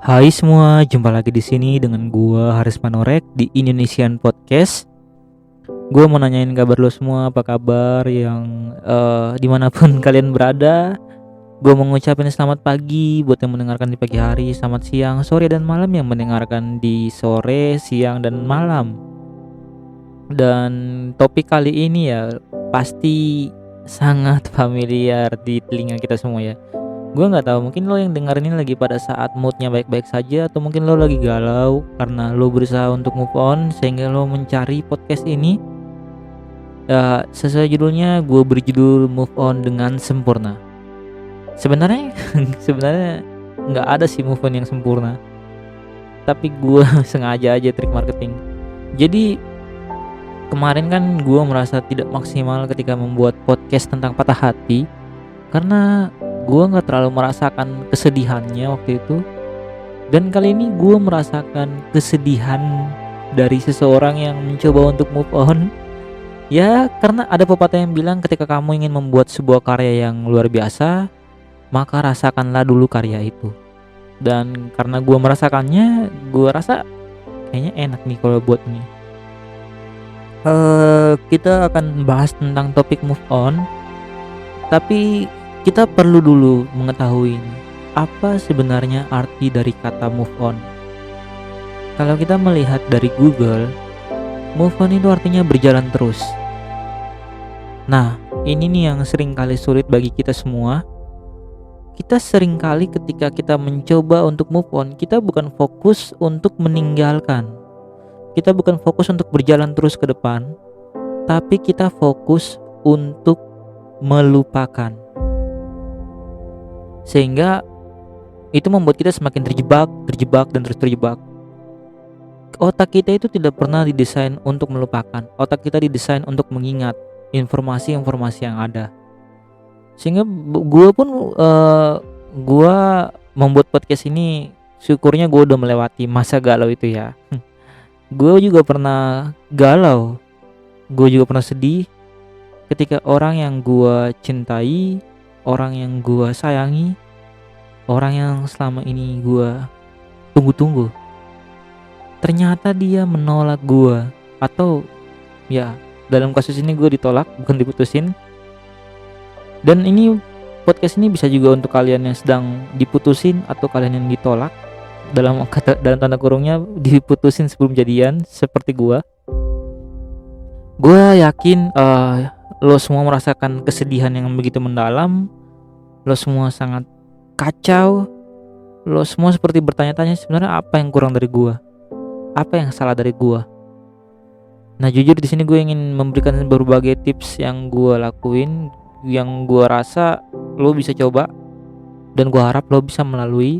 Hai semua, jumpa lagi di sini dengan gua Haris Manorek di Indonesian Podcast. Gua mau nanyain kabar lo semua, apa kabar yang dimanapun kalian berada. Gua mau ngucapin selamat pagi buat yang mendengarkan di pagi hari, selamat siang, sore dan malam yang mendengarkan di sore, siang dan malam. Dan topik kali ini ya pasti sangat familiar di telinga kita semua ya. Gue nggak tahu, mungkin lo yang dengerin ini lagi pada saat moodnya baik-baik saja, atau mungkin lo lagi galau karena lo berusaha untuk move on sehingga lo mencari podcast ini. Ya, sesuai judulnya, gue berjudul Move On dengan Sempurna. Sebenarnya sebenarnya nggak ada sih move on yang sempurna, tapi gue sengaja aja trik marketing. Jadi kemarin kan gue merasa tidak maksimal ketika membuat podcast tentang patah hati, karena gue nggak terlalu merasakan kesedihannya waktu itu. Dan kali ini gue merasakan kesedihan dari seseorang yang mencoba untuk move on. Ya, karena ada pepatah yang bilang ketika kamu ingin membuat sebuah karya yang luar biasa, maka rasakanlah dulu karya itu. Dan karena gue merasakannya, gue rasa kayaknya enak nih kalau buat ini. Kita akan bahas tentang topik move on, tapi kita perlu dulu mengetahui apa sebenarnya arti dari kata move on. Kalau kita melihat dari Google, move on itu artinya berjalan terus. Nah, ini nih yang sering kali sulit bagi kita semua. Kita sering kali ketika kita mencoba untuk move on, kita bukan fokus untuk meninggalkan. Kita bukan fokus untuk berjalan terus ke depan, tapi kita fokus untuk melupakan. Sehingga itu membuat kita semakin terjebak dan terus terjebak. Otak kita itu tidak pernah didesain untuk melupakan. Otak kita didesain untuk mengingat informasi-informasi yang ada. Sehingga gue pun gue membuat podcast ini, syukurnya gue udah melewati masa galau itu ya. Gue juga pernah galau, gue juga pernah sedih ketika orang yang gue cintai, orang yang gue sayangi, orang yang selama ini gue tunggu-tunggu, ternyata dia menolak gue. Atau ya, dalam kasus ini gue ditolak, bukan diputusin. Dan ini podcast ini bisa juga untuk kalian yang sedang diputusin atau kalian yang ditolak, dalam tanda kurungnya diputusin sebelum jadian seperti gue yakin lo semua merasakan kesedihan yang begitu mendalam. Lo semua sangat kacau. Lo semua seperti bertanya-tanya, sebenarnya apa yang kurang dari gue, apa yang salah dari gue. Nah, jujur di sini gue ingin memberikan berbagai tips yang gue lakuin, yang gue rasa lo bisa coba, dan gue harap lo bisa melalui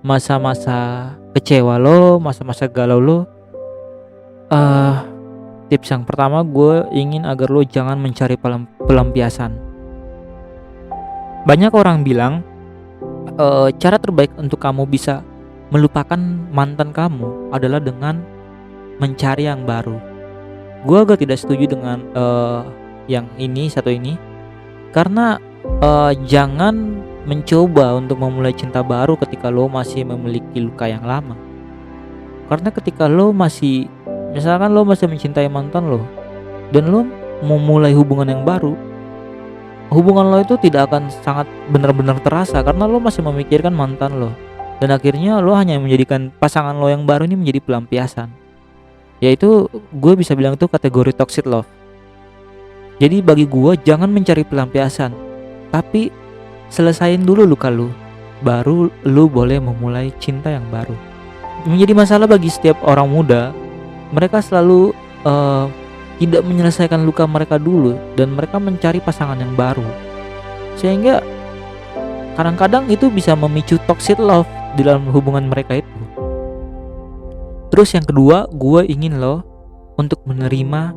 masa-masa kecewa lo, masa-masa galau lo. Tips yang pertama, gue ingin agar lo jangan mencari pelampiasan. Banyak orang bilang cara terbaik untuk kamu bisa melupakan mantan kamu adalah dengan mencari yang baru. Gue agak tidak setuju dengan yang ini, satu ini, karena jangan mencoba untuk memulai cinta baru ketika lo masih memiliki luka yang lama. Karena ketika lo masih, misalkan lo masih mencintai mantan lo dan lo memulai hubungan yang baru, hubungan lo itu tidak akan sangat benar-benar terasa karena lo masih memikirkan mantan lo. Dan akhirnya lo hanya menjadikan pasangan lo yang baru ini menjadi pelampiasan. Yaitu gue bisa bilang itu kategori toxic love. Jadi bagi gue, jangan mencari pelampiasan, tapi selesain dulu luka lu, baru lu boleh memulai cinta yang baru. Menjadi masalah bagi setiap orang muda, mereka selalu tidak menyelesaikan luka mereka dulu, dan mereka mencari pasangan yang baru. Sehingga kadang-kadang itu bisa memicu toxic love di dalam hubungan mereka itu. Terus yang kedua, gue ingin lo untuk menerima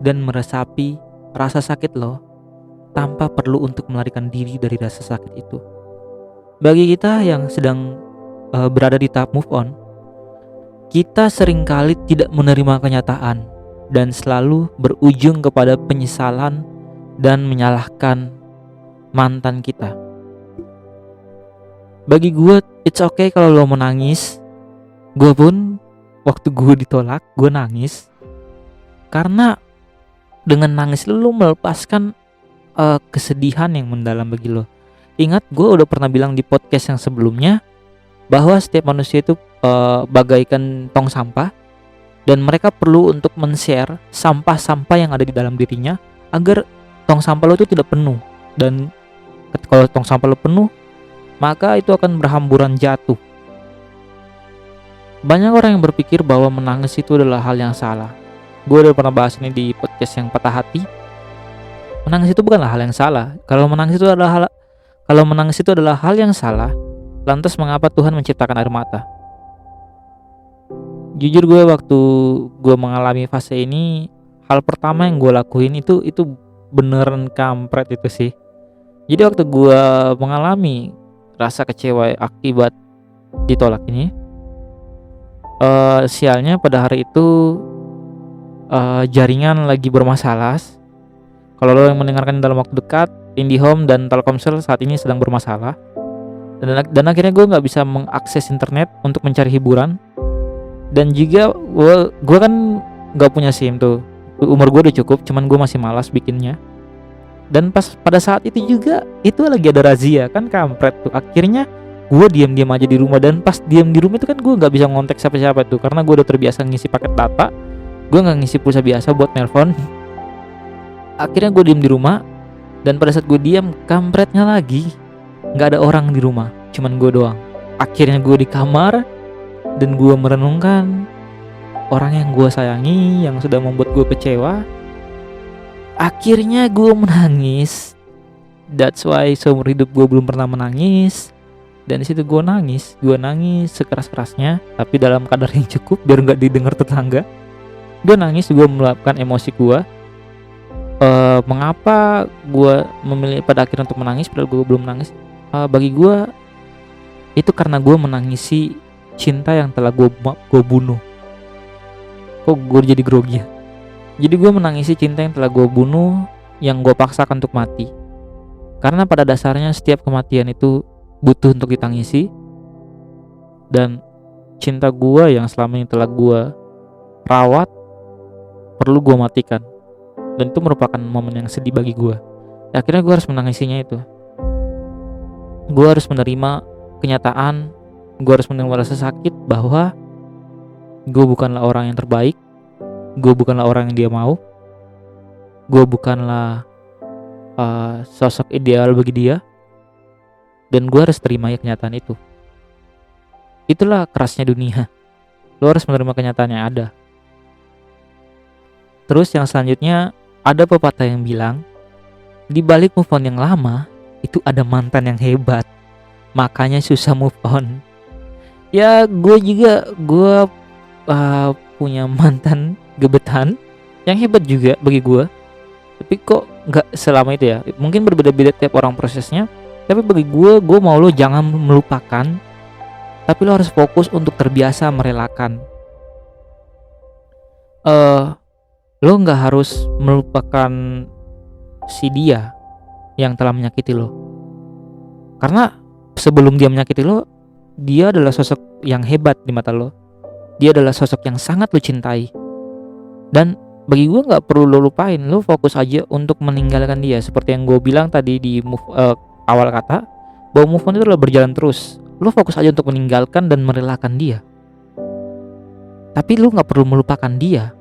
dan meresapi rasa sakit lo tanpa perlu untuk melarikan diri dari rasa sakit itu. Bagi kita yang sedang berada di tahap move on, kita seringkali tidak menerima kenyataan dan selalu berujung kepada penyesalan dan menyalahkan mantan kita. Bagi gue it's okay kalau lo menangis. Gue pun waktu gue ditolak gue nangis, karena dengan nangis lo melepaskan kesedihan yang mendalam bagi lo. Ingat, gue udah pernah bilang di podcast yang sebelumnya bahwa setiap manusia itu bagaikan tong sampah, dan mereka perlu untuk men-share sampah-sampah yang ada di dalam dirinya agar tong sampah lo itu tidak penuh. Dan kalau tong sampah lo penuh, maka itu akan berhamburan jatuh. Banyak orang yang berpikir bahwa menangis itu adalah hal yang salah. Gue udah pernah bahas ini di podcast yang Patah Hati. Menangis itu bukanlah hal yang salah. Kalau menangis itu adalah hal yang salah, lantas mengapa Tuhan menciptakan air mata? Jujur gue waktu gue mengalami fase ini, hal pertama yang gue lakuin itu beneran kampret itu sih. Jadi waktu gue mengalami rasa kecewa akibat ditolak ini, sialnya pada hari itu jaringan lagi bermasalah. Kalau lo yang mendengarkan dalam waktu dekat, IndiHome dan Telkomsel saat ini sedang bermasalah, dan akhirnya gue nggak bisa mengakses internet untuk mencari hiburan. Dan juga gue kan nggak punya SIM tuh, umur gue udah cukup, cuman gue masih malas bikinnya. Dan pada saat itu juga itu lagi ada razia, kan kampret tuh. Akhirnya gue diam-diam aja di rumah, dan pas diam di rumah itu kan gue nggak bisa ngontek siapa-siapa tuh, karena gue udah terbiasa ngisi paket data, gue nggak ngisi pulsa biasa buat nelpon. Akhirnya gue diem di rumah, dan pada saat gue diam, kampretnya lagi nggak ada orang di rumah, cuman gue doang. Akhirnya gue di kamar dan gue merenungkan orang yang gue sayangi yang sudah membuat gue kecewa. Akhirnya gue menangis. That's why seumur hidup gue belum pernah menangis. Dan di situ gue nangis sekeras-kerasnya, tapi dalam kadar yang cukup biar nggak didengar tetangga. Gue nangis, gue meluapkan emosi gue. Mengapa gue memilih pada akhirnya untuk menangis padahal gue belum menangis? Bagi gue itu karena gue menangisi cinta yang telah gue bunuh. Kok gue jadi grogi ya? Jadi gue menangisi cinta yang telah gue bunuh, yang gue paksakan untuk mati. Karena pada dasarnya setiap kematian itu butuh untuk ditangisi. Dan cinta gue yang selama ini telah gue rawat perlu gue matikan. Dan itu merupakan momen yang sedih bagi gue. Akhirnya gue harus menangisinya itu. Gue harus menerima kenyataan, gue harus menerima rasa sakit bahwa gue bukanlah orang yang terbaik, gue bukanlah orang yang dia mau, gue bukanlah sosok ideal bagi dia, dan gue harus terima ya kenyataan itu. Itulah kerasnya dunia. Lo harus menerima kenyataan yang ada. Terus yang selanjutnya, ada pepatah yang bilang, di balik move on yang lama itu ada mantan yang hebat, makanya susah move on. Ya gue punya mantan gebetan yang hebat juga bagi gue, tapi kok nggak selama itu ya. Mungkin berbeda-beda tiap orang prosesnya, tapi bagi gue mau lo jangan melupakan, tapi lo harus fokus untuk terbiasa merelakan. Lo nggak harus melupakan si dia yang telah menyakiti lo, karena sebelum dia menyakiti lo, dia adalah sosok yang hebat di mata lo. Dia adalah sosok yang sangat lo cintai. Dan bagi gue nggak perlu lo lupain, lo fokus aja untuk meninggalkan dia. Seperti yang gue bilang tadi di awal kata, bahwa move on itu adalah berjalan terus. Lo fokus aja untuk meninggalkan dan merelakan dia. Tapi lo nggak perlu melupakan dia.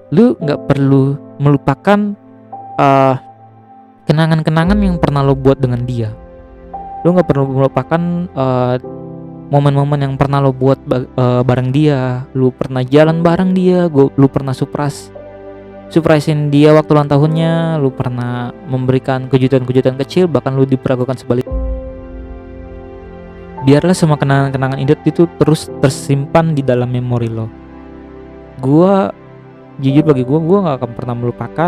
Lu nggak perlu melupakan kenangan-kenangan yang pernah lo buat dengan dia. Lu nggak perlu melupakan momen-momen yang pernah lo buat bareng dia. Lu pernah jalan bareng dia, lu pernah surprisein dia waktu ulang tahunnya, lu pernah memberikan kejutan-kejutan kecil, bahkan lu diperlakukan sebaliknya. Biarlah semua kenangan-kenangan itu terus tersimpan di dalam memori lo. Jujur bagi gue gak akan pernah melupakan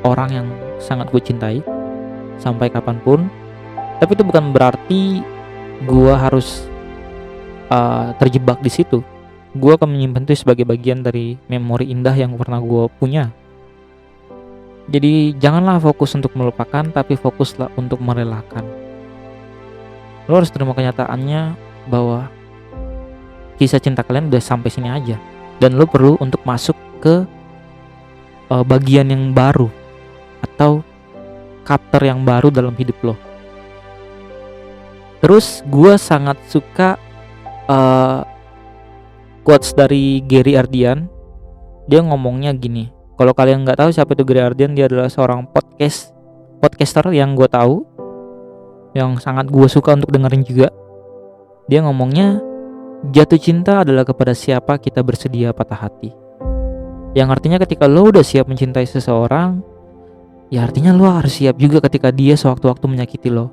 orang yang sangat gue cintai sampai kapanpun. Tapi itu bukan berarti gue harus terjebak di situ. Gue akan menyimpan itu sebagai bagian dari memori indah yang pernah gue punya. Jadi janganlah fokus untuk melupakan, tapi fokuslah untuk merelakan. Lo harus terima kenyataannya bahwa kisah cinta kalian udah sampai sini aja, dan lo perlu untuk masuk ke bagian yang baru atau chapter yang baru dalam hidup lo. Terus gue sangat suka quotes dari Gary Ardian. Dia ngomongnya gini, kalau kalian nggak tahu siapa itu Gary Ardian, dia adalah seorang podcaster yang gue tahu, yang sangat gue suka untuk dengerin juga. Dia ngomongnya, jatuh cinta adalah kepada siapa kita bersedia patah hati. Yang artinya ketika lo udah siap mencintai seseorang, ya artinya lo harus siap juga ketika dia sewaktu-waktu menyakiti lo.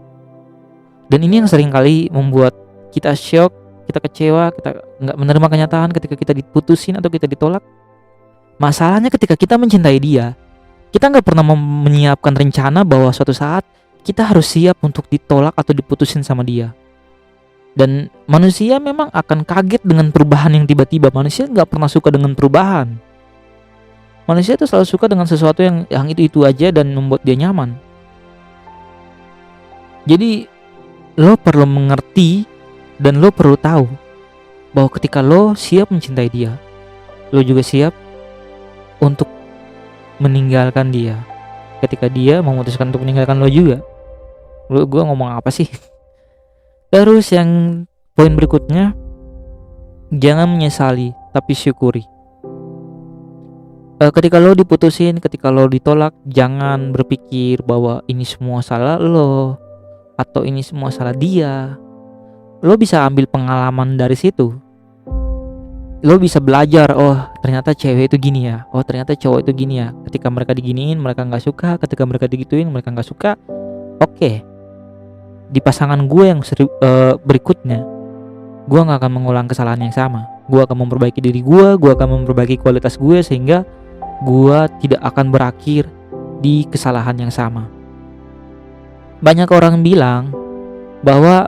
Dan ini yang sering kali membuat kita shock, kita kecewa, kita nggak menerima kenyataan ketika kita diputusin atau kita ditolak. Masalahnya ketika kita mencintai dia, kita nggak pernah menyiapkan rencana bahwa suatu saat kita harus siap untuk ditolak atau diputusin sama dia. Dan manusia memang akan kaget dengan perubahan yang tiba-tiba. Manusia nggak pernah suka dengan perubahan. Manusia itu selalu suka dengan sesuatu yang itu aja dan membuat dia nyaman. Jadi lo perlu mengerti dan lo perlu tahu bahwa ketika lo siap mencintai dia, lo juga siap untuk meninggalkan dia ketika dia memutuskan untuk meninggalkan lo juga. Gue ngomong apa sih? Terus yang poin berikutnya, jangan menyesali tapi syukuri. Ketika lo diputusin, ketika lo ditolak, jangan berpikir bahwa ini semua salah lo atau ini semua salah dia. Lo bisa ambil pengalaman dari situ. Lo bisa belajar, oh ternyata cewek itu gini ya, oh ternyata cowok itu gini ya. Ketika mereka diginiin mereka gak suka, ketika mereka digituin mereka gak suka. Oke, di pasangan gue yang berikutnya, gue gak akan mengulang kesalahan yang sama. Gue akan memperbaiki diri gue akan memperbaiki kualitas gue, sehingga gue tidak akan berakhir di kesalahan yang sama. Banyak orang bilang bahwa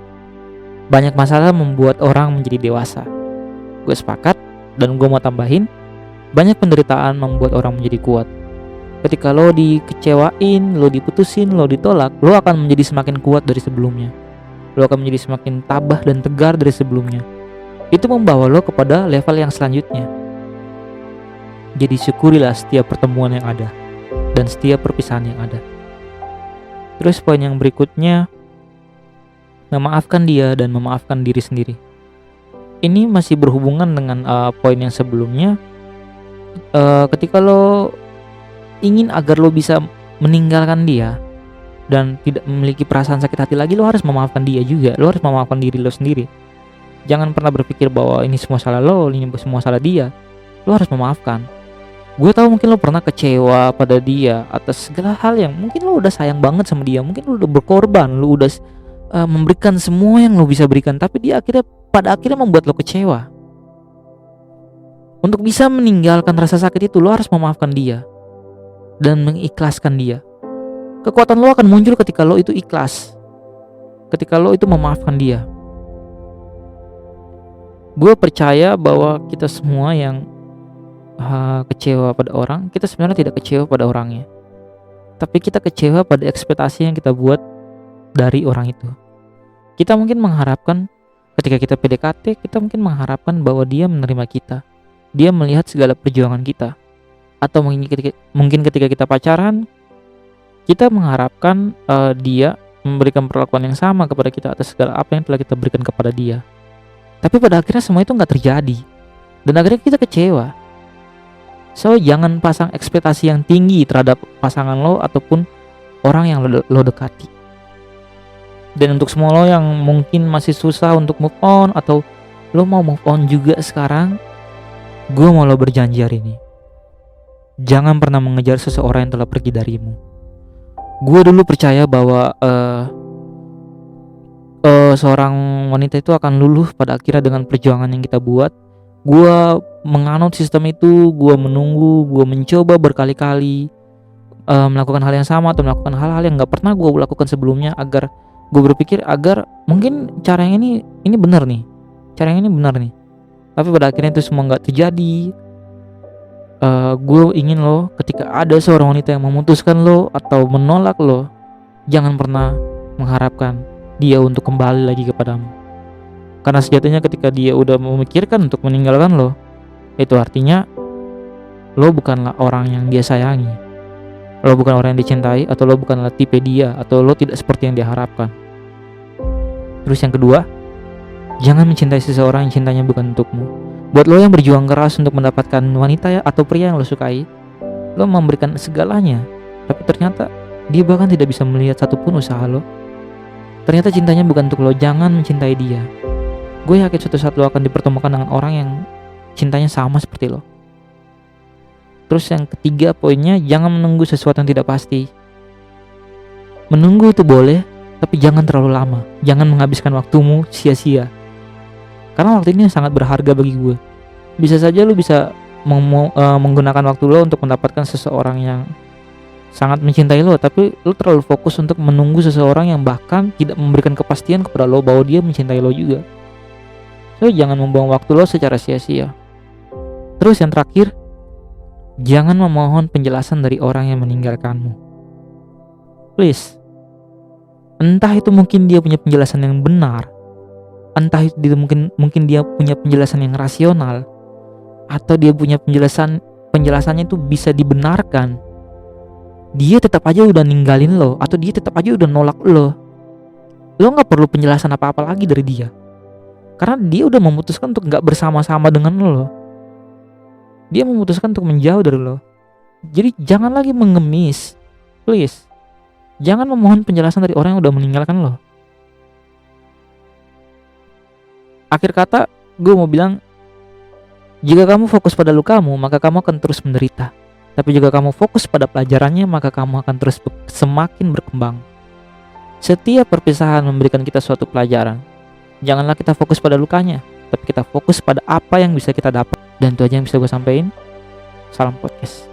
banyak masalah membuat orang menjadi dewasa. Gue sepakat, dan gue mau tambahin, banyak penderitaan membuat orang menjadi kuat. Ketika lo dikecewain, lo diputusin, lo ditolak, lo akan menjadi semakin kuat dari sebelumnya. Lo akan menjadi semakin tabah dan tegar dari sebelumnya. Itu membawa lo kepada level yang selanjutnya. Jadi syukurilah setiap pertemuan yang ada dan setiap perpisahan yang ada. Terus poin yang berikutnya, memaafkan dia dan memaafkan diri sendiri. Ini masih berhubungan dengan poin yang sebelumnya. Ketika lo ingin agar lo bisa meninggalkan dia dan tidak memiliki perasaan sakit hati lagi, lo harus memaafkan dia juga. Lo harus memaafkan diri lo sendiri. Jangan pernah berpikir bahwa ini semua salah lo, ini semua salah dia. Lo harus memaafkan. Gue tahu mungkin lo pernah kecewa pada dia atas segala hal yang mungkin lo udah sayang banget sama dia, mungkin lo udah berkorban, lo udah memberikan semua yang lo bisa berikan, tapi dia pada akhirnya membuat lo kecewa. Untuk bisa meninggalkan rasa sakit itu, lo harus memaafkan dia dan mengikhlaskan dia. Kekuatan lo akan muncul ketika lo itu ikhlas, ketika lo itu memaafkan dia. Gue percaya bahwa kita semua yang kecewa pada orang, kita sebenarnya tidak kecewa pada orangnya, tapi kita kecewa pada ekspektasi yang kita buat dari orang itu. Kita mungkin mengharapkan ketika kita PDKT, kita mungkin mengharapkan bahwa dia menerima kita, dia melihat segala perjuangan kita. Atau mungkin ketika kita pacaran, kita mengharapkan dia memberikan perlakuan yang sama kepada kita atas segala apa yang telah kita berikan kepada dia. Tapi pada akhirnya semua itu gak terjadi, dan akhirnya kita kecewa. So jangan pasang ekspektasi yang tinggi terhadap pasangan lo ataupun orang yang lo dekati. Dan untuk semua lo yang mungkin masih susah untuk move on, atau lo mau move on juga sekarang, gue mau lo berjanji hari ini, jangan pernah mengejar seseorang yang telah pergi darimu. Gue dulu percaya bahwa seorang wanita itu akan luluh pada akhirnya dengan perjuangan yang kita buat. Gue menganut sistem itu, gue menunggu, gue mencoba berkali-kali melakukan hal yang sama atau melakukan hal-hal yang gak pernah gue lakukan sebelumnya, agar gue berpikir agar mungkin cara yang ini benar nih, cara yang ini benar nih. Tapi pada akhirnya itu semua gak terjadi. Gue ingin lo, ketika ada seorang wanita yang memutuskan lo atau menolak lo, jangan pernah mengharapkan dia untuk kembali lagi kepadamu. Karena sejatinya ketika dia udah memikirkan untuk meninggalkan lo, itu artinya lo bukanlah orang yang dia sayangi, lo bukan orang yang dicintai, atau lo bukanlah tipe dia, atau lo tidak seperti yang dia harapkan. Terus yang kedua, jangan mencintai seseorang yang cintanya bukan untukmu. Buat lo yang berjuang keras untuk mendapatkan wanita atau pria yang lo sukai, lo memberikan segalanya, tapi ternyata dia bahkan tidak bisa melihat satupun usaha lo. Ternyata cintanya bukan untuk lo. Jangan mencintai dia. Gue yakin suatu saat lo akan dipertemukan dengan orang yang cintanya sama seperti lo. Terus yang ketiga poinnya, jangan menunggu sesuatu yang tidak pasti. Menunggu itu boleh, tapi jangan terlalu lama. Jangan menghabiskan waktumu sia-sia. Karena waktu ini sangat berharga bagi gue. Bisa saja lo bisa menggunakan waktu lo untuk mendapatkan seseorang yang sangat mencintai lo, tapi lo terlalu fokus untuk menunggu seseorang yang bahkan tidak memberikan kepastian kepada lo bahwa dia mencintai lo juga. So, jangan membuang waktu lo secara sia-sia. Terus yang terakhir, jangan memohon penjelasan dari orang yang meninggalkanmu. Please. Entah itu mungkin dia punya penjelasan yang benar, entah itu mungkin dia punya penjelasan yang rasional, atau dia punya penjelasannya itu bisa dibenarkan. Dia tetap aja udah ninggalin lo, atau dia tetap aja udah nolak lo. Lo nggak perlu penjelasan apa-apa lagi dari dia, karena dia udah memutuskan untuk nggak bersama-sama dengan lo. Dia memutuskan untuk menjauh dari lo. Jadi jangan lagi mengemis, please. Jangan memohon penjelasan dari orang yang udah meninggalkan lo. Akhir kata, gue mau bilang, jika kamu fokus pada lukamu, maka kamu akan terus menderita. Tapi jika kamu fokus pada pelajarannya, maka kamu akan terus semakin berkembang. Setiap perpisahan memberikan kita suatu pelajaran. Janganlah kita fokus pada lukanya, tapi kita fokus pada apa yang bisa kita dapat. Dan itu aja yang bisa gue sampaikan. Salam podcast.